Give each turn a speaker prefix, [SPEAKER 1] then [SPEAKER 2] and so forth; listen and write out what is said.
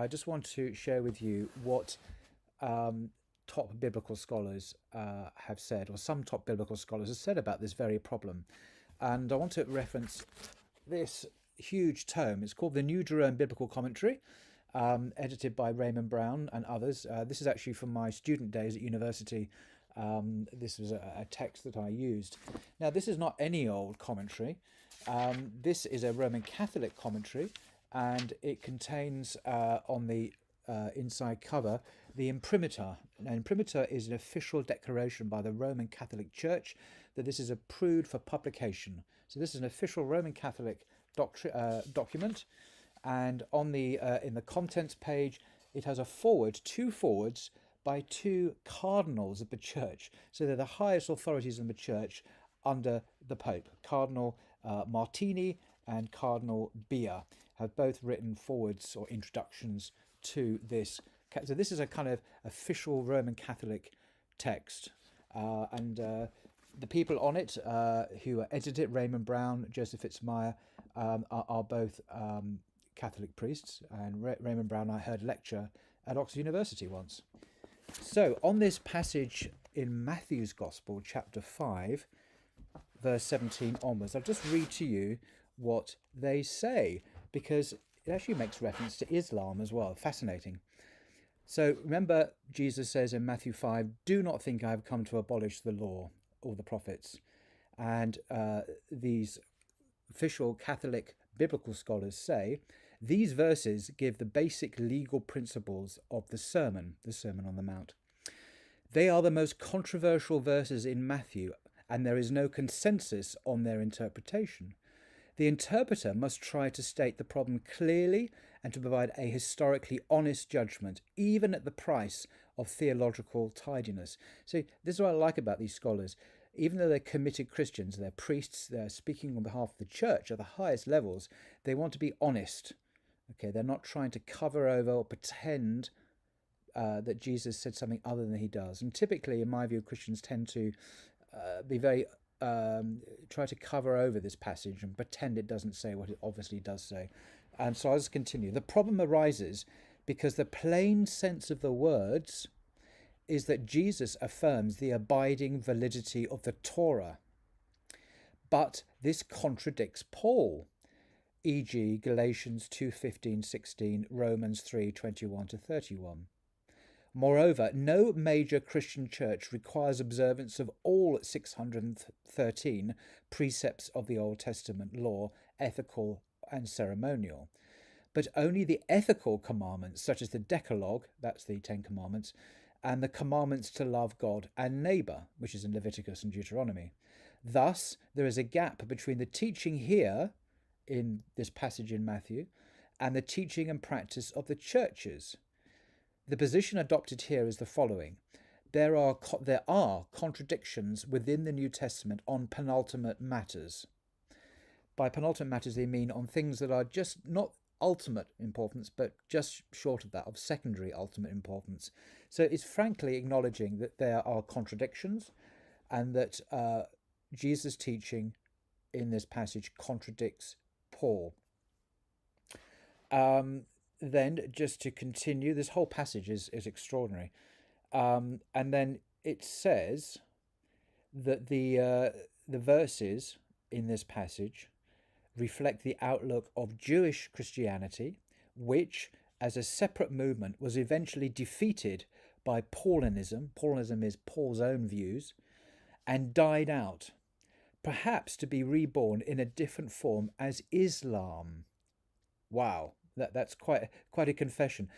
[SPEAKER 1] I just want to share with you what top biblical scholars have said, or some top biblical scholars have said about this very problem. And I want to reference this huge tome. It's called the New Jerome Biblical Commentary, edited by Raymond Brown and others. This is actually from my student days at university. This was a text that I used. Now, this is not any old commentary. This is a Roman Catholic commentary, and it contains on the inside cover the imprimatur. Now, imprimatur is an official declaration by the Roman Catholic Church that this is approved for publication. So this is an official Roman Catholic document, and on the in the contents page, it has a forward, two forwards by two cardinals of the church. So they're the highest authorities in the church under the Pope. Cardinal Martini and Cardinal Bia have both written forwards or introductions to this. So this is a kind of official Roman Catholic text, and the people on it who edited it, Raymond Brown, Joseph Fitzmyer, are both Catholic priests, and Raymond Brown I heard lecture at Oxford University once. So on this passage in Matthew's Gospel, chapter 5, verse 17 onwards, I'll just read to you what they say, because it actually makes reference to Islam as well. Fascinating. So remember, Jesus says in Matthew 5, "Do not think I have come to abolish the law or the prophets." And these official Catholic biblical scholars say these verses give the basic legal principles of the Sermon on the Mount. They are the most controversial verses in Matthew, and there is no consensus on their interpretation. The interpreter must try to state the problem clearly and to provide a historically honest judgment, even at the price of theological tidiness. So this is what I like about these scholars. Even though they're committed Christians, they're priests, they're speaking on behalf of the church at the highest levels, they want to be honest. Okay, they're not trying to cover over or pretend that Jesus said something other than he does. And typically, in my view, Christians tend to be very try to cover over this passage and pretend it doesn't say what it obviously does say. And so I'll just continue. The problem arises because the plain sense of the words is that Jesus affirms the abiding validity of the Torah. But this contradicts Paul, e.g. Galatians 2:15-16, Romans 3:21-31. Moreover, no major Christian church requires observance of all 613 precepts of the Old Testament law, ethical and ceremonial, but only the ethical commandments, such as the Decalogue, that's the Ten Commandments, and the commandments to love God and neighbour, which is in Leviticus and Deuteronomy. Thus, there is a gap between the teaching here, in this passage in Matthew, and the teaching and practice of the churches. The position adopted here is the following. There are contradictions within the New Testament on penultimate matters. By penultimate matters, they mean on things that are just not ultimate importance, but just short of that, of secondary ultimate importance. So it's frankly acknowledging that there are contradictions and that Jesus' teaching in this passage contradicts Paul. Then, just to continue, this whole passage is extraordinary. And then it says that the verses in this passage reflect the outlook of Jewish Christianity, which, as a separate movement, was eventually defeated by Paulinism. Paulinism is Paul's own views, and died out, perhaps to be reborn in a different form as Islam. Wow. That's quite a confession.